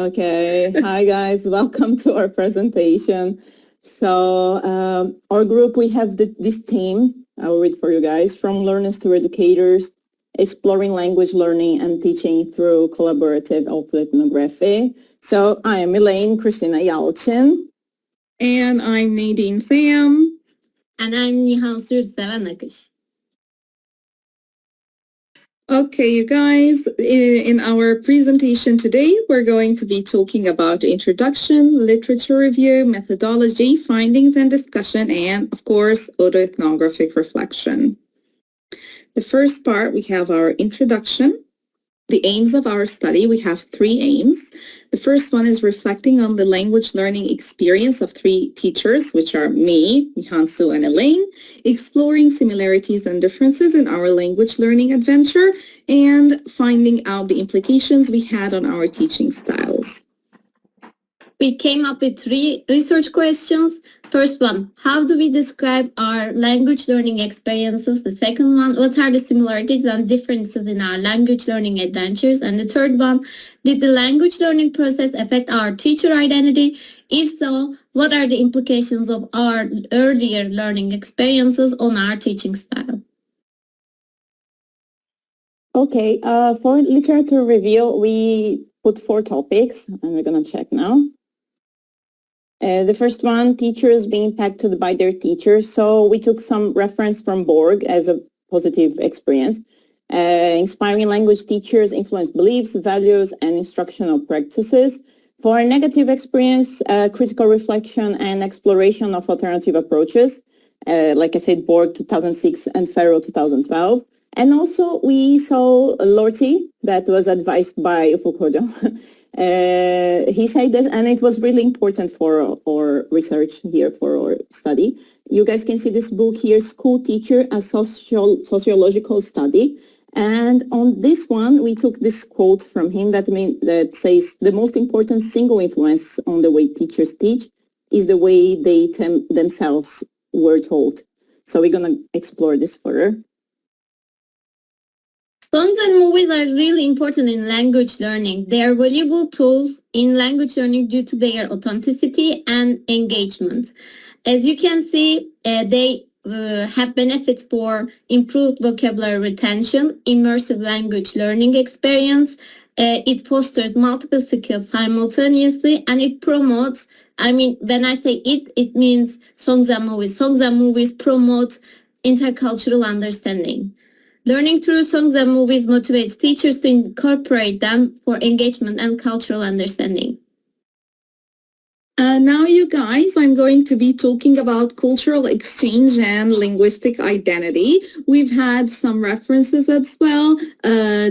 Okay. Hi, guys. Welcome to our presentation. So our group, we have this team. I'll read for you guys. From learners to educators, exploring language learning and teaching through collaborative autoethnography. So I am Elaine Christina Yalchin. And I'm Nadine Sam. And I'm Nihansu Sevanakis. Okay, you guys, in our presentation today, we're going to be talking about introduction, literature review, methodology, findings and discussion, and of course, autoethnographic reflection. The first part, we have our introduction. The aims of our study, we have three aims. The first one is reflecting on the language learning experience of three teachers, which are me, Nihansu, and Elaine, exploring similarities and differences in our language learning adventure, and finding out the implications we had on our teaching styles. We came up with three research questions. First one, how do we describe our language learning experiences? The second one, what are the similarities and differences in our language learning adventures? And the third one, did the language learning process affect our teacher identity? If so, what are the implications of our earlier learning experiences on our teaching style? Okay, for literature review, we put 4 topics, and we're going to check now. The first one, teachers being impacted by their teachers. So we took some reference from Borg as a positive experience. Inspiring language teachers influence beliefs, values, and instructional practices. For a negative experience, critical reflection and exploration of alternative approaches. Like I said, Borg 2006 and Farrow 2012. And also we saw Lorty that was advised by Fukujo. He said that, and it was really important for our research here, for our study. You guys can see this book here, School Teacher, a Sociological Study. And on this one, we took this quote from him that says, the most important single influence on the way teachers teach is the way they themselves were taught. So we're going to explore this further. Songs and movies are really important in language learning. They are valuable tools in language learning due to their authenticity and engagement. As you can see, they have benefits for improved vocabulary retention, immersive language learning experience. It fosters multiple skills simultaneously, and it promotes, when I say it means songs and movies. Songs and movies promote intercultural understanding. Learning through songs and movies motivates teachers to incorporate them for engagement and cultural understanding. Now, you guys, I'm going to be talking about cultural exchange and linguistic identity. We've had some references as well,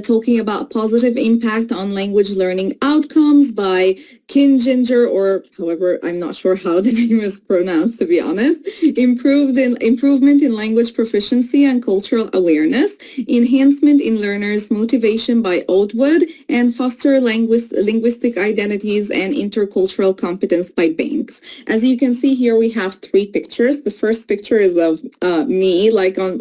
talking about positive impact on language learning outcomes by Ginger, or however, I'm not sure how the name is pronounced, to be honest. Improvement in language proficiency and cultural awareness, enhancement in learners' motivation by Oatwood, and foster linguistic identities and intercultural competence by Banks. As you can see here, we have 3 pictures. The first picture is of me, like on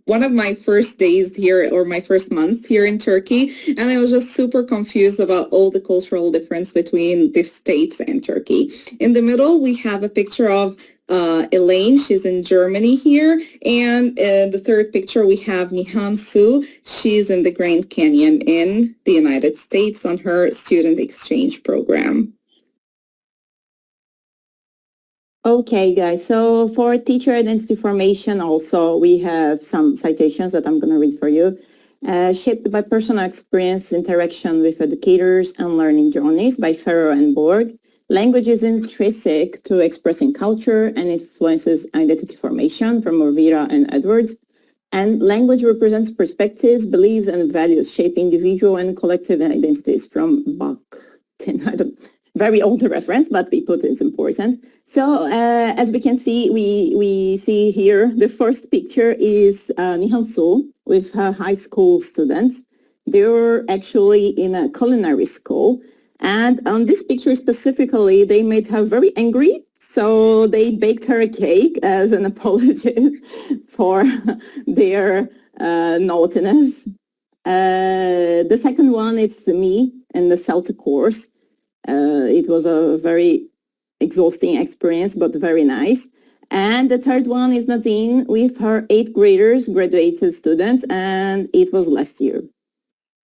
one of my first days here, or my first months here in Turkey, and I was just super confused about all the cultural difference between the States and Turkey. In the middle, we have a picture of Elaine. She's in Germany here. And the third picture, we have Nihansu. She's in the Grand Canyon in the United States on her student exchange program. Okay, guys, so for teacher identity formation also, we have some citations that I'm going to read for you. Shaped by personal experience, interaction with educators, and learning journeys by Farrow and Borg. Language is intrinsic to expressing culture and influences identity formation from Orvira and Edwards. And language represents perspectives, beliefs, and values shaping individual and collective identities from Bakhtin. Very old reference, but we put it's important. So as we can see, we see here the first picture is Nihansu with her high school students. They're actually in a culinary school. And on this picture specifically, they made her very angry. So they baked her a cake as an apology for their naughtiness. The second one is me in the Celtic course. It was a very exhausting experience, but very nice. And the third one is Nadine with her 8th graders, graduated students, and it was last year.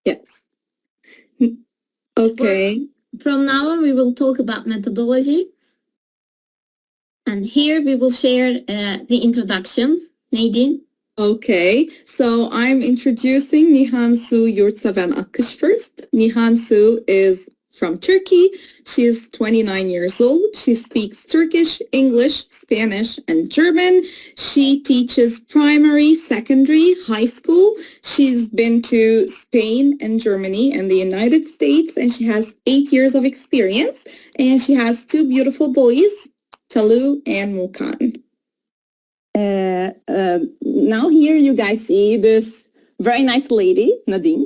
Yes. Okay. From now on, we will talk about methodology. And here we will share the introductions. Nadine? Okay, so I'm introducing Nihansu Yurtseven Akış first. Nihansu is from Turkey. She is 29 years old. She speaks Turkish, English, Spanish, and German. She teaches primary, secondary, high school. She's been to Spain and Germany and the United States, and she has 8 years of experience. And she has 2 beautiful boys, Talu and Mukan. Now here you guys see this very nice lady, Nadine.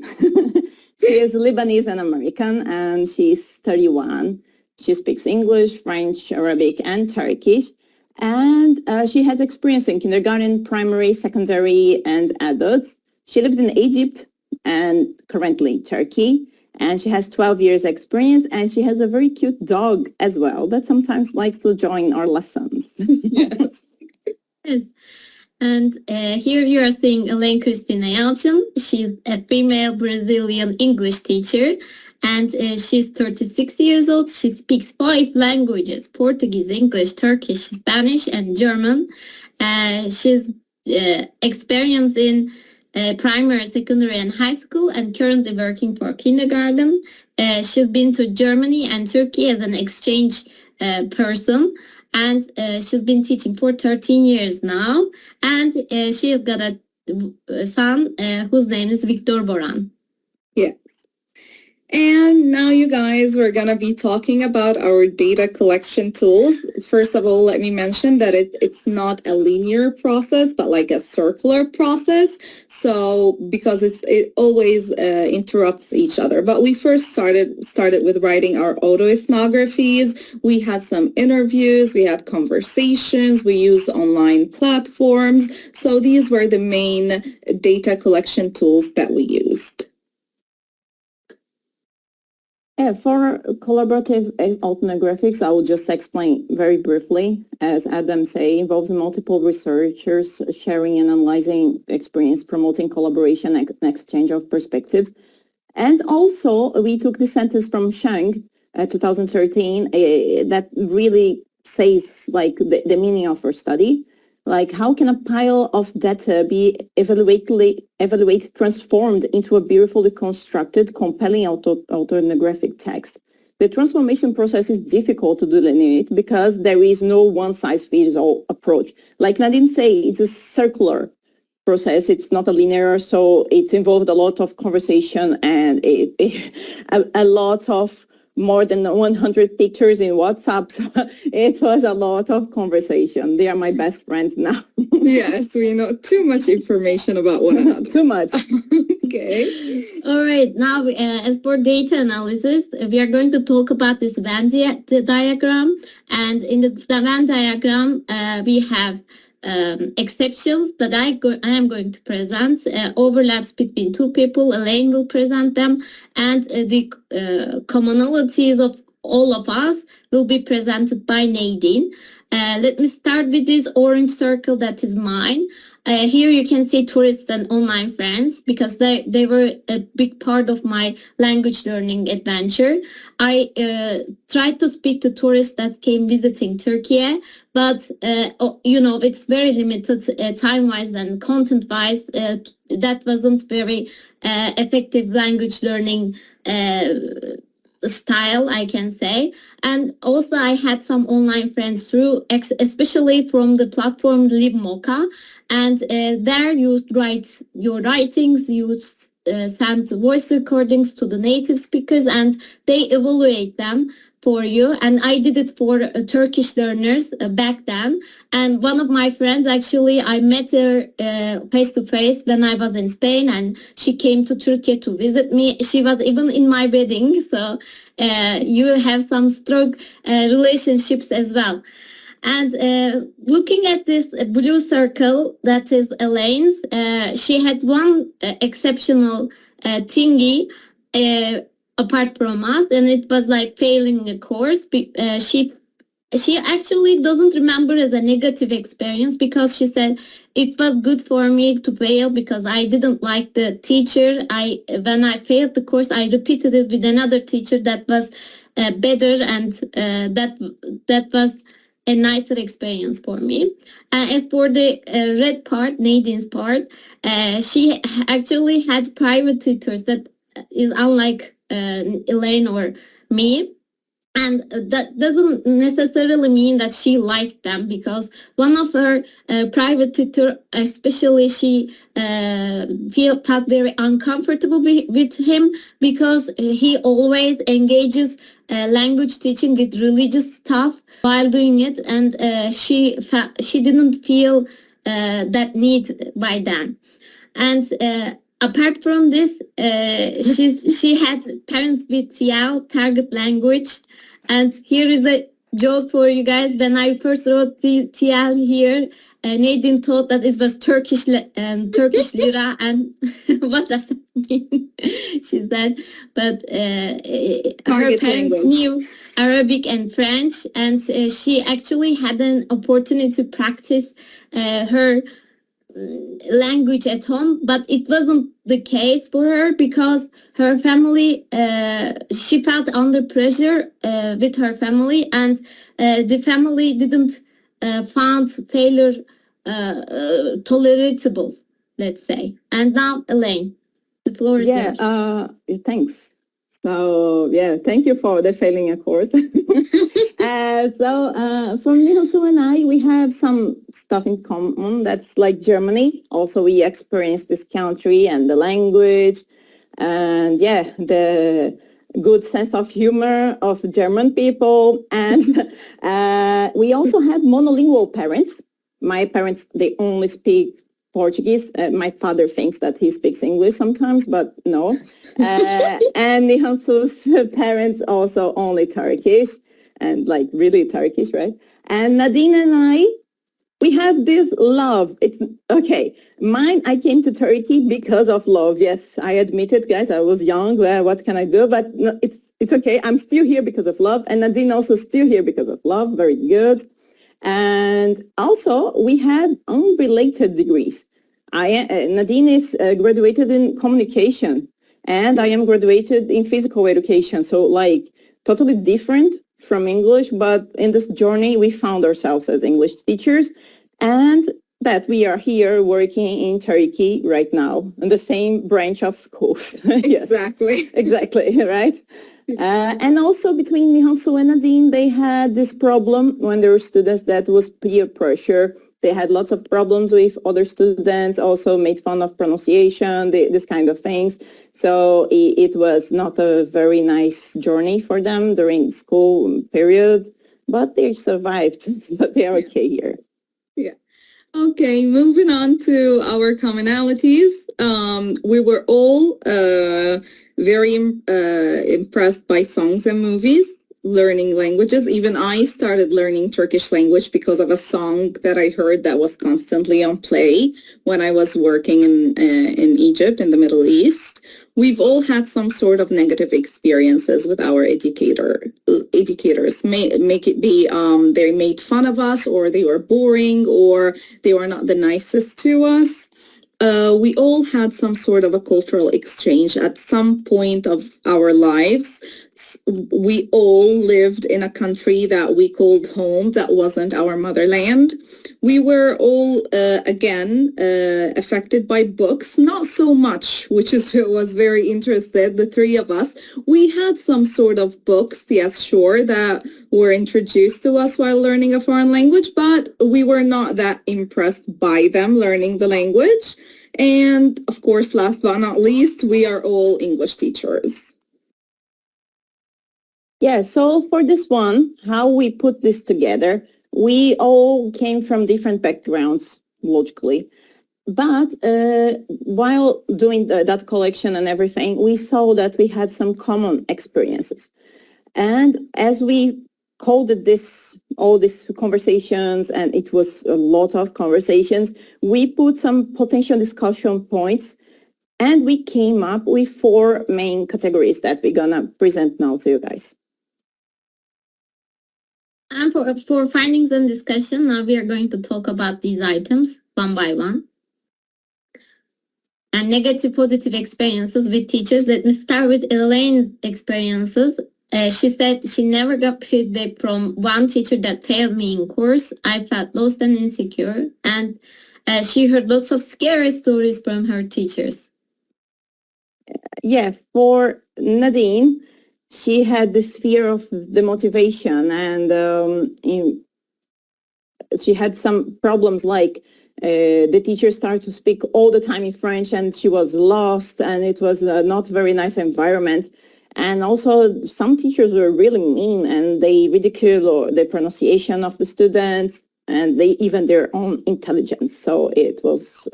She is Lebanese and American, and she's 31. She speaks English, French, Arabic, and Turkish. And she has experience in kindergarten, primary, secondary, and adults. She lived in Egypt and currently Turkey. And she has 12 years experience, and she has a very cute dog as well that sometimes likes to join our lessons. Yes. Yes. And here you are seeing Elaine Cristina Yalçın. She's a female Brazilian English teacher, and she's 36 years old. She speaks 5 languages: Portuguese, English, Turkish, Spanish, and German. She's experienced in primary, secondary, and high school, and currently working for kindergarten. She's been to Germany and Turkey as an exchange person. And she's been teaching for 13 years now. And she has got a son whose name is Victor Boran. Yes. And now you guys, we're going to be talking about our data collection tools. First of all, let me mention that it's not a linear process, but like a circular process. So because it always interrupts each other. But we first started with writing our autoethnographies. We had some interviews, we had conversations, we used online platforms. So these were the main data collection tools that we used. For collaborative ethnographics, I will just explain very briefly. As Adam said, involves multiple researchers sharing and analyzing experience, promoting collaboration and exchange of perspectives. And also, we took the sentence from Shang, 2013, that really says like the meaning of our study. Like, how can a pile of data be evaluated, transformed into a beautifully constructed, compelling autoethnographic text? The transformation process is difficult to delineate because there is no one-size-fits-all approach. Like Nadine said, it's a circular process. It's not a linear, so it involved a lot of conversation and a lot of more than 100 pictures in WhatsApp. So it was a lot of conversation. They are my best friends now. Yes, we know too much information about one another. Too much. Okay. All right. Now, as for data analysis, we are going to talk about this Venn diagram. And in the Venn diagram, we have exceptions that I am going to present, overlaps between 2 people. Elaine will present them, and the commonalities of all of us will be presented by Nadine. Let me start with this orange circle that is mine. Here you can see tourists and online friends because they were a big part of my language learning adventure. I tried to speak to tourists that came visiting Turkey, but it's very limited time-wise and content-wise. That wasn't very effective language learning style, I can say. And also I had some online friends through, especially from the platform LibMocha. And there you write your writings, you send voice recordings to the native speakers, and they evaluate them for you. And I did it for Turkish learners back then. And one of my friends, actually, I met her face-to-face when I was in Spain, and she came to Turkey to visit me. She was even in my wedding, so you have some strong relationships as well. And looking at this blue circle, that is Elaine's, she had one exceptional thingy. apart from us, and it was like failing a course. She actually doesn't remember as a negative experience because she said it was good for me to fail because I didn't like the teacher. When I failed the course, I repeated it with another teacher that was better, and that was a nicer experience for me. As for the red part, Nadine's part, she actually had private tutors that is unlike Elaine or me, and that doesn't necessarily mean that she liked them, because one of her private tutor, especially, she felt very uncomfortable with him because he always engages language teaching with religious stuff while doing it, and she didn't feel that need by then. And apart from this, she had parents with TL, target language. And here is a joke for you guys. When I first wrote the TL here, Nadine thought that it was Turkish lira, and what does that mean? She said, but her parents knew Arabic and French, and she actually had an opportunity to practice her language at home, but it wasn't the case for her because her family, she felt under pressure with her family, and the family didn't found failure tolerable, let's say. And now, Elaine, the floor is yours. Thanks. So thank you for the failing a course. From Nihalsu and I, we have some stuff in common. That's like Germany. Also, we experienced this country and the language, and the good sense of humor of German people. And we also have monolingual parents. My parents, they only speak Portuguese. My father thinks that he speaks English sometimes, but no. And Nihalsu's parents also only Turkish, and like really Turkish, right? And Nadine and I, we have this love. It's okay. Mine, I came to Turkey because of love. Yes, I admit it, guys. I was young. Well, what can I do? But no, it's okay. I'm still here because of love, and Nadine also still here because of love. Very good. And also, we have unrelated degrees. Nadine is graduated in communication, and I am graduated in physical education. So like totally different from English, but in this journey, we found ourselves as English teachers, and that we are here working in Turkey right now in the same branch of schools. Yes, exactly, right? And also between Nihalsu and Nadine, they had this problem when they were students that was peer pressure. They had lots of problems with other students, also made fun of pronunciation, this kind of things. So it was not a very nice journey for them during school period, but they survived, so they are okay here. Yeah. Okay, moving on to our commonalities. We were all very impressed by songs and movies, learning languages. Even I started learning Turkish language because of a song that I heard that was constantly on play when I was working in Egypt, in the Middle East. We've all had some sort of negative experiences with our educators. Make it be they made fun of us, or they were boring, or they were not the nicest to us. We all had some sort of a cultural exchange at some point of our lives. We all lived in a country that we called home that wasn't our motherland. We were all, affected by books, not so much, which was very interested, the three of us. We had some sort of books, yes, sure, that were introduced to us while learning a foreign language, but we were not that impressed by them learning the language. And of course, last but not least, we are all English teachers. Yeah, so for this one, how we put this together, we all came from different backgrounds, logically. But while doing that collection and everything, we saw that we had some common experiences. And as we coded all these conversations, and it was a lot of conversations, we put some potential discussion points And we came up with 4 main categories that we're gonna present now to you guys. And for findings and discussion, now we are going to talk about these items one by one. And negative, positive experiences with teachers. Let me start with Elaine's experiences. She said she never got feedback from one teacher that failed me in course. I felt lost and insecure. And she heard lots of scary stories from her teachers. Yeah, for Nadine, she had this fear of the motivation, and she had some problems like the teacher started to speak all the time in French, and she was lost, and it was not very nice environment. And also some teachers were really mean, and they ridicule the pronunciation of the students, and they even their own intelligence. So it was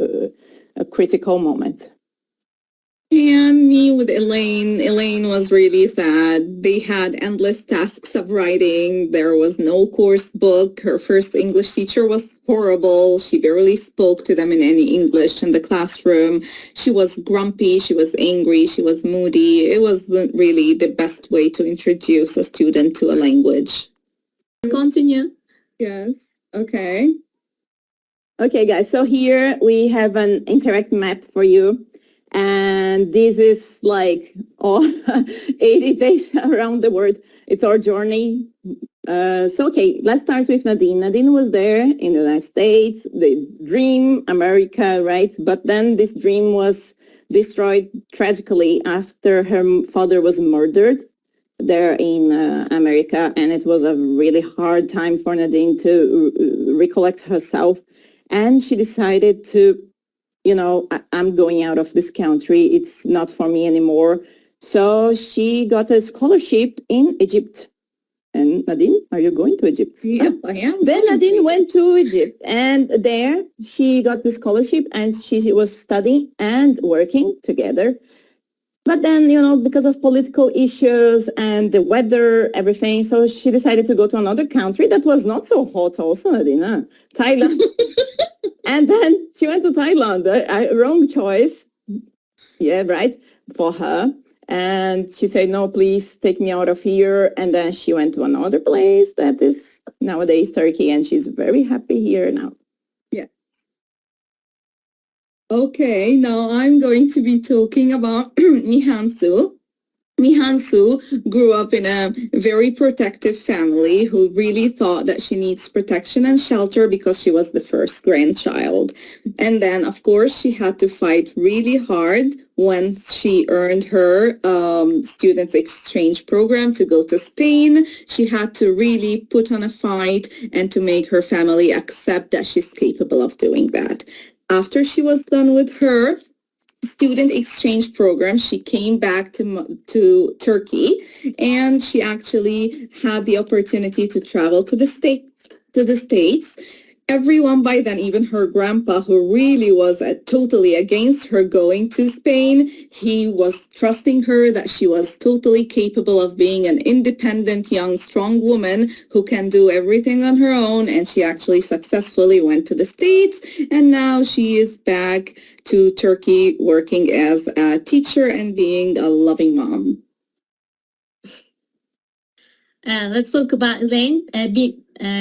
a critical moment. And me with Elaine. Elaine was really sad. They had endless tasks of writing. There was no course book. Her first English teacher was horrible. She barely spoke to them in any English in the classroom. She was grumpy. She was angry. She was moody. It wasn't really the best way to introduce a student to a language. Continue. Yes. Okay. Okay, guys. So here we have an interact map for you. And this is like all 80 days around the world. It's our journey. Okay, let's start with Nadine. Nadine was there in the United States, the dream, America, right? But then this dream was destroyed tragically after her father was murdered there in America. And it was a really hard time for Nadine to recollect herself. And she decided to I'm going out of this country. It's not for me anymore. So she got a scholarship in Egypt. And Nadine, are you going to Egypt? Yep, I am. Then Nadine went to Egypt, and there she got the scholarship, and she was studying and working together. But then, because of political issues and the weather, everything, so she decided to go to another country that was not so hot also, Nadine, Thailand. And then she went to Thailand, wrong choice. Yeah, right, for her. And she said, no, please take me out of here. And then she went to another place that is nowadays Turkey, and she's very happy here now. Yeah. Okay, now I'm going to be talking about Nihansu. Nihansu grew up in a very protective family who really thought that she needs protection and shelter because she was the first grandchild. And then, of course, she had to fight really hard when she earned her students exchange program to go to Spain. She had to really put on a fight and to make her family accept that she's capable of doing that. After she was done with her student exchange program, she came back to Turkey, and she actually had the opportunity to travel to the States. Everyone by then, even her grandpa, who really was totally against her going to Spain, he was trusting her that she was totally capable of being an independent, young, strong woman who can do everything on her own. And she actually successfully went to the States, and now she is back to Turkey working as a teacher and being a loving mom. Let's talk about Elaine.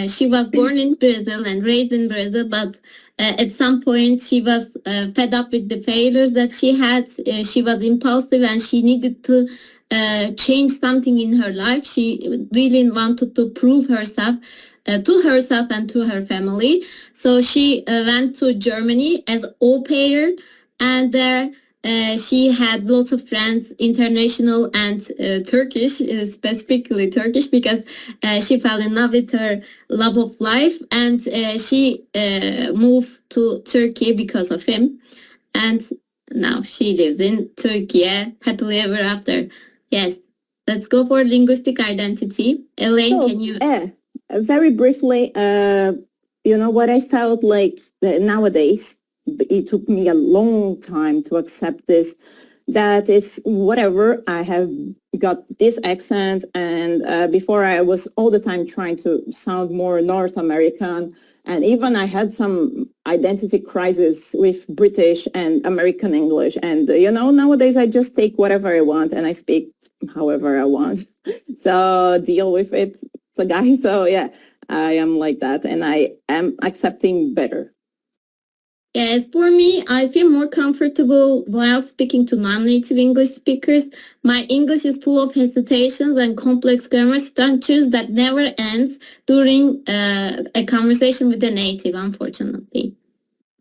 She was born in Brazil and raised in Brazil, but at some point she was fed up with the failures that she had. She was impulsive, and she needed to change something in her life. She really wanted to prove herself to herself and to her family. So she went to Germany as au pair, and there she had lots of friends, international and Turkish, specifically Turkish, because she fell in love with her love of life, and she moved to Turkey because of him. And now she lives in Turkey, happily ever after. Yes, let's go for linguistic identity. Elaine, can you... very briefly, what I felt like nowadays, it took me a long time to accept this, that is whatever, I have got this accent, and before I was all the time trying to sound more North American, And even I had some identity crisis with British and American English. And, nowadays I just take whatever I want and I speak however I want. So deal with it. So guys, so yeah, I am like that and I am accepting better. Yes, for me, I feel more comfortable while speaking to non-native English speakers. My English is full of hesitations and complex grammar structures that never ends during a conversation with a native, unfortunately.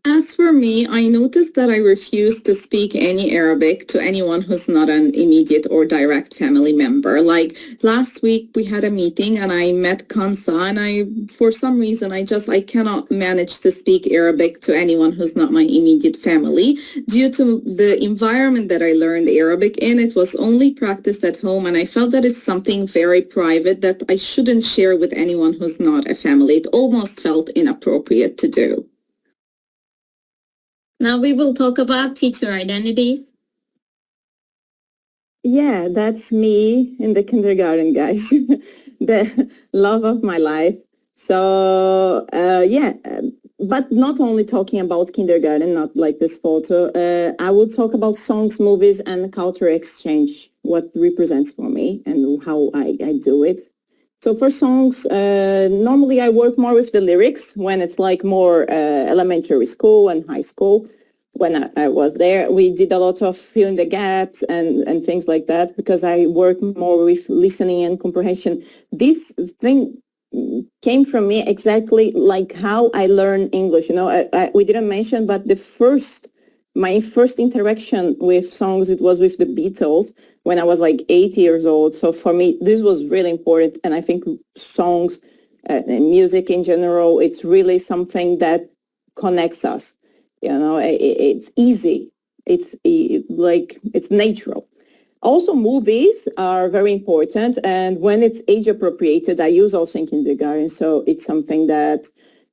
As for me, I noticed that I refuse to speak any Arabic to anyone who's not an immediate or direct family member. Like last week we had a meeting and I met Kansa and for some reason, I cannot manage to speak Arabic to anyone who's not my immediate family. Due to the environment that I learned Arabic in, it was only practiced at home and I felt that it's something very private that I shouldn't share with anyone who's not a family. It almost felt inappropriate to do. Now we will talk about teacher identities. Yeah, that's me in the kindergarten, guys. The love of my life. So, but not only talking about kindergarten, not like this photo. I will talk about songs, movies, and culture exchange, what represents for me and how I do it. So for songs, normally I work more with the lyrics when it's like more elementary school and high school. When I was there, we did a lot of filling the gaps and things like that because I work more with listening and comprehension. This thing came from me exactly like how I learned English. We didn't mention, but my first interaction with songs, it was with the Beatles when I was like 8 years old. So for me, this was really important. And I think songs and music in general, it's really something that connects us. It's easy. It's natural. Also, movies are very important. And when it's age appropriated, I use also in kindergarten. So it's something that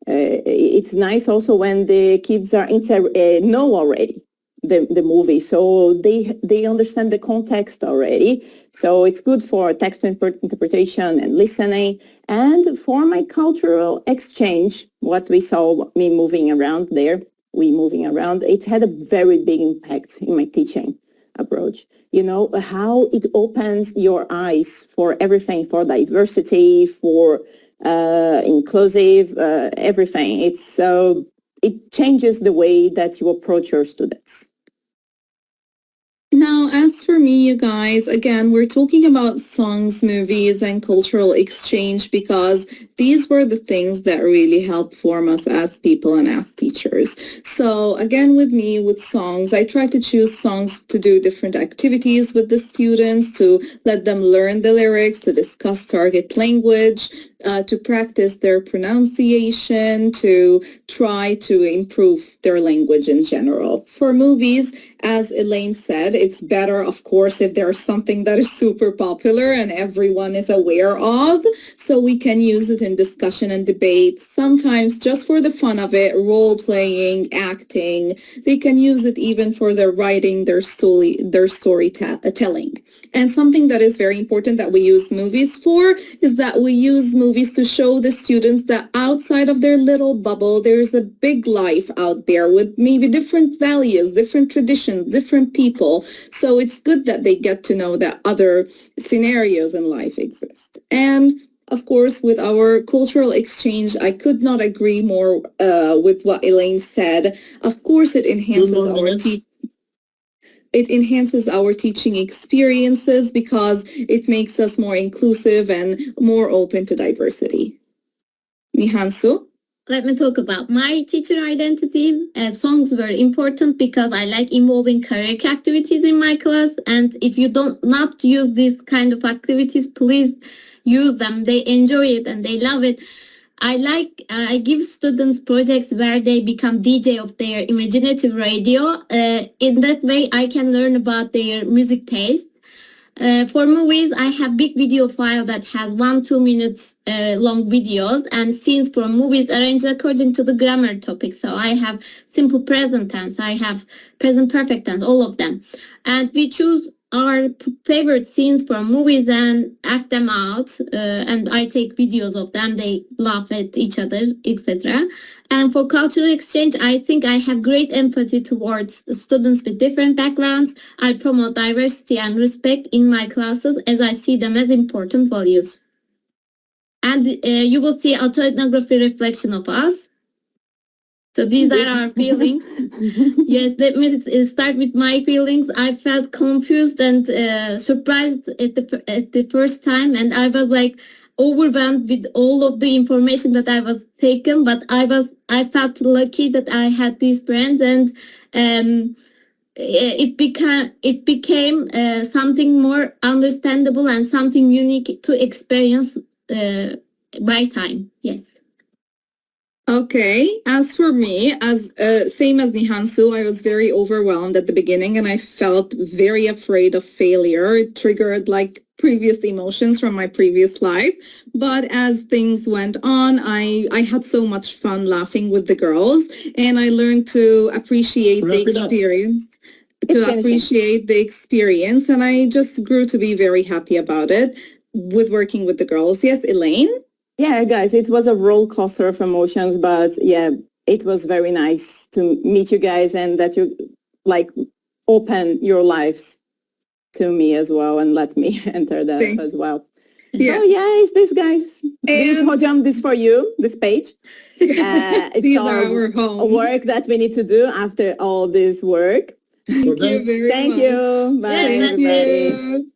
it's nice also when the kids are know already the movie, so they understand the context already. So it's good for text interpretation and listening, and for my cultural exchange. What we saw me moving around there, it had a very big impact in my teaching approach. How it opens your eyes for everything, for diversity, for inclusive, everything. It changes the way that you approach your students. Now, as for me, you guys, again, we're talking about songs, movies, and cultural exchange because these were the things that really helped form us as people and as teachers. So again, with me, with songs, I try to choose songs to do different activities with the students, to let them learn the lyrics, to discuss target language, to practice their pronunciation, to try to improve their language in general. For movies, as Elaine said, it's better, of course, if there's something that is super popular and everyone is aware of, so we can use it in discussion and debate. Sometimes just for the fun of it, role-playing, acting. They can use it even for their writing, their storytelling. And something that is very important that we use movies for is that we use movies to show the students that outside of their little bubble, there's a big life out there with maybe different values, different traditions, different people. So it's good that they get to know that other scenarios in life exist. And of course, with our cultural exchange, I could not agree more with what Elaine said. Of course, it enhances our teaching experiences because it makes us more inclusive and more open to diversity. Nihansu? Let me talk about my teacher identity. Songs were important because I like involving karaoke activities in my class. And if you don't not use these kind of activities, please use them. They enjoy it and they love it. I give students projects where they become DJ of their imaginative radio. In that way, I can learn about their music taste. For movies, I have big video file that has 1-2 minutes long videos and scenes from movies arranged according to the grammar topic. So I have simple present tense, I have present perfect tense, all of them. And we choose our favorite scenes from movies and act them out. And I take videos of them. They laugh at each other, etc. And for cultural exchange, I think I have great empathy towards students with different backgrounds. I promote diversity and respect in my classes as I see them as important values. And you will see autoethnography reflection of us. So these are our feelings. Yes, let me start with my feelings. I felt confused and surprised at the first time, and I was like overwhelmed with all of the information that I was taken. But I felt lucky that I had these friends, and it became something more understandable and something unique to experience by time. Yes. Okay, as for me, as same as Nihansu, I was very overwhelmed at the beginning and I felt very afraid of failure. It triggered like previous emotions from my previous life. But as things went on, I had so much fun laughing with the girls and I learned to appreciate the experience. Appreciate the experience, and I just grew to be very happy about it with working with the girls. Yes, Elaine? Yeah, guys, it was a roller coaster of emotions, but yeah, it was very nice to meet you guys and that you like open your lives to me as well and let me enter that as well. Yeah. So yes, this guys, this Hojam, this for you, this page. It's These are our homes. Work that we need to do after all this work. Thank you very much. Thank you. Bye, Yes, everybody. You.